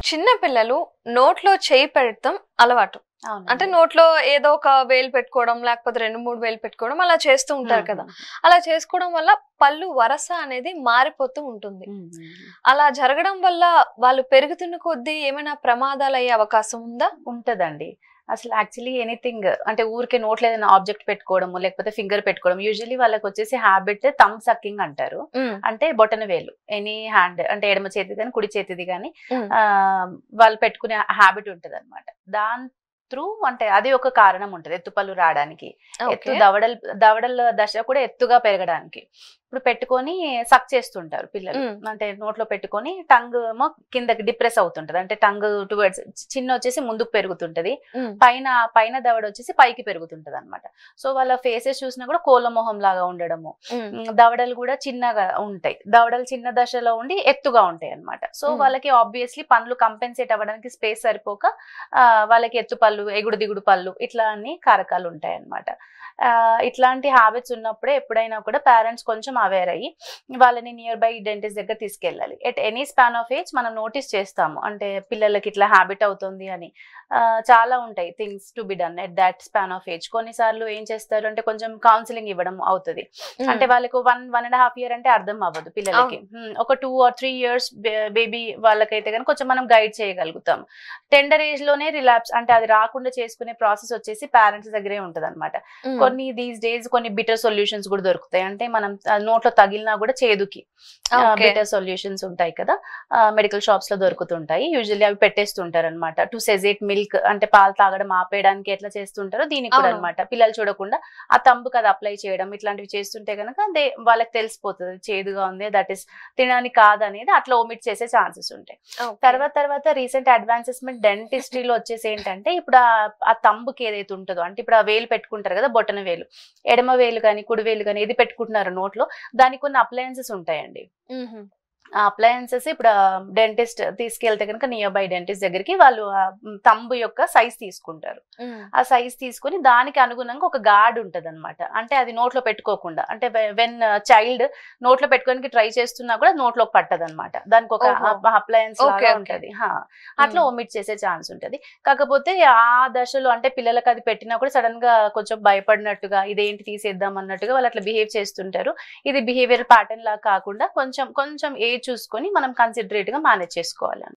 చిన్న పిల్లలు నోట్లో చేయి పెడతాం అలవాటు. అంటే నోట్లో ఏదో ఒక వేలు పెట్టుకోవడం, లేకపోతే 2-3 వేలు పెట్టుకోవడం అలా చేస్తూ ఉంటారు కదా. అలా చేసుకోవడం వల్ల పళ్ళు వరస అనేది మారిపోతూ ఉంటుంది. అలా జరగడం వల్ల వాళ్ళు పెరుగుతున్న కొద్దీ ఏమైనా ప్రమాదాలు అయ్యే అవకాశం ఉందా? ఉంటదండి. అసలు యాక్చువల్లీ ఎనీథింగ్ అంటే ఊరికే నోట్లో ఏదైనా ఆబ్జెక్ట్ పెట్టుకోవడము లేకపోతే ఫింగర్ పెట్టుకోవడం, యూజువల్లీ వాళ్ళకి వచ్చేసి హ్యాబిట్ థంబ్ సక్కింగ్ అంటారు. అంటే బొటన వేలు ఎనీ హ్యాండ్ అంటే ఎడమ చేతిది కానీ కుడి చేతిది కానీ వాళ్ళు పెట్టుకునే హ్యాబిట్ ఉంటది అనమాట. దాని త్రూ అంటే అది ఒక కారణం ఉంటది ఎత్తుపళ్ళు రావడానికి, దవడల దశ కూడా ఎత్తుగా పెరగడానికి. ఇప్పుడు పెట్టుకొని సక్ చేస్తుంటారు పిల్లలు, అంటే నోట్లో పెట్టుకొని టంగ్ ఏమో కిందకి డిప్రెస్ అవుతుంటది, అంటే టంగ్ టువర్డ్స్ చిన్న వచ్చేసి ముందుకు పెరుగుతుంటది, పైన దవడ వచ్చేసి పైకి పెరుగుతుంటది అనమాట. సో వాళ్ళ ఫేసెస్ చూసినా కూడా కోళ్ళ మొహం లాగా ఉండడము, దవడలు కూడా చిన్నగా ఉంటాయి, దవడలు చిన్న దశలో ఉండి ఎత్తుగా ఉంటాయి అనమాట. సో వాళ్ళకి ఆబ్వియస్లీ పనులు కంపెన్సేట్ అవ్వడానికి స్పేస్ సరిపోక వాళ్ళకి ఎత్తు పళ్ళు, ఎగుడు దిగుడు పళ్ళు ఇట్లా అన్ని కారకాలు ఉంటాయి అనమాట. ఇట్లాంటి హ్యాబిట్స్ ఉన్నప్పుడే ఎప్పుడైనా కూడా పేరెంట్స్ కొంచెం అవేర్ అయ్యి వాళ్ళని నియర్ బై డెంటిస్ట్ దగ్గర తీసుకెళ్ళాలి. At any span of age మనం నోటీస్ చేస్తాము అంటే పిల్లలకి ఇట్లా హ్యాబిట్ అవుతుంది అని. చాలా ఉంటాయి things to be done at that span of age. కొన్నిసార్లు ఏం చేస్తారు అంటే కొంచెం కౌన్సిలింగ్ ఇవ్వడం అవుతుంది. అంటే వాళ్ళకు 1.5 year అంటే అర్థం అవ్వదు పిల్లలకి. ఒక 2 or 3 years బేబీ వాళ్ళకైతే కనుక కొంచెం మనం గైడ్ చేయగలుగుతాం. టెండర్ ఏజ్ లోనే రిలాప్స్ అంటే అది రాకుండా చేసుకునే ప్రాసెస్ వచ్చేసి పేరెంట్స్ దగ్గరే ఉంటది అనమాట. కొన్ని దీస్ డేస్ కొన్ని బిటర్ సొల్యూషన్స్ కూడా దొరుకుతాయి, అంటే మనం నోట్లో తగిలినా కూడా చేదుకి బిటర్ సొల్యూషన్స్ ఉంటాయి కదా, మెడికల్ షాప్స్ లో దొరుకుతుంటాయి. యూజువల్లీ అవి పెట్టేస్తుంటారు అనమాట. టు సెజేట్ మిల్క్ అంటే పాలు తాగడం ఆపేయడానికి ఎట్లా చేస్తుంటారో దీనికి కూడా అనమాట. పిల్లలు చూడకుండా ఆ తంబుకి అది అప్లై చేయడం ఇట్లాంటివి చేస్తుంటే కనుక వాళ్ళకి తెలిసిపోతుంది చేదుగా ఉంది, దట్ ఈస్ తినడానికి కాదనేది, అట్లా ఒమిట్ చేసే ఛాన్సెస్ ఉంటాయి. తర్వాత రీసెంట్ అడ్వాన్సెస్మెంట్ డెంటిస్ట్రీలో వచ్చేసి ఏంటంటే ఇప్పుడు ఆ తంబుకి ఏదైతే ఉంటుందో, అంటే ఇప్పుడు ఆ వేలు పెట్టుకుంటారు కదా బొటన వేలు, ఎడమ వేలు కానీ కుడి వేలు కానీ ఏది పెట్టుకుంటున్నారు నోట్లో, దానికి కొన్ని అప్లయన్సెస్ ఉంటాయండి. ఆ అప్లయన్సెస్ ఇప్పుడు డెంటిస్ట్ తీసుకెళ్తే కనుక నియర్ బై డెంటిస్ట్ దగ్గరికి వాళ్ళు తంబు యొక్క సైజ్ తీసుకుంటారు. ఆ సైజ్ తీసుకుని దానికి అనుగుణంగా ఒక గార్డ్ ఉంటది అనమాట. అంటే అది నోట్లో పెట్టుకోకుండా, అంటే వెన్ చైల్డ్ నోట్లో పెట్టుకోవడానికి ట్రై చేస్తున్నా కూడా నోట్లోకి పట్టదు అనమాట. దానికి ఒక అప్లయన్స్ లాగా ఉంటది. అట్లా ఒమిట్ చేసే ఛాన్స్ ఉంటది. కాకపోతే ఆ దశలో అంటే పిల్లలకు అది పెట్టినా కూడా సడన్ గా కొంచెం భయపడినట్టుగా ఇదేంటి తీసేద్దాం అన్నట్టుగా వాళ్ళు అట్లా బిహేవ్ చేస్తుంటారు. ఇది బిహేవియర్ ప్యాటర్న్ లాగా కాకుండా కొంచెం ఏజ్ చూసుకొని మనం కన్సిడరేట్ గా మేనేజ్ చేసుకోవాలి.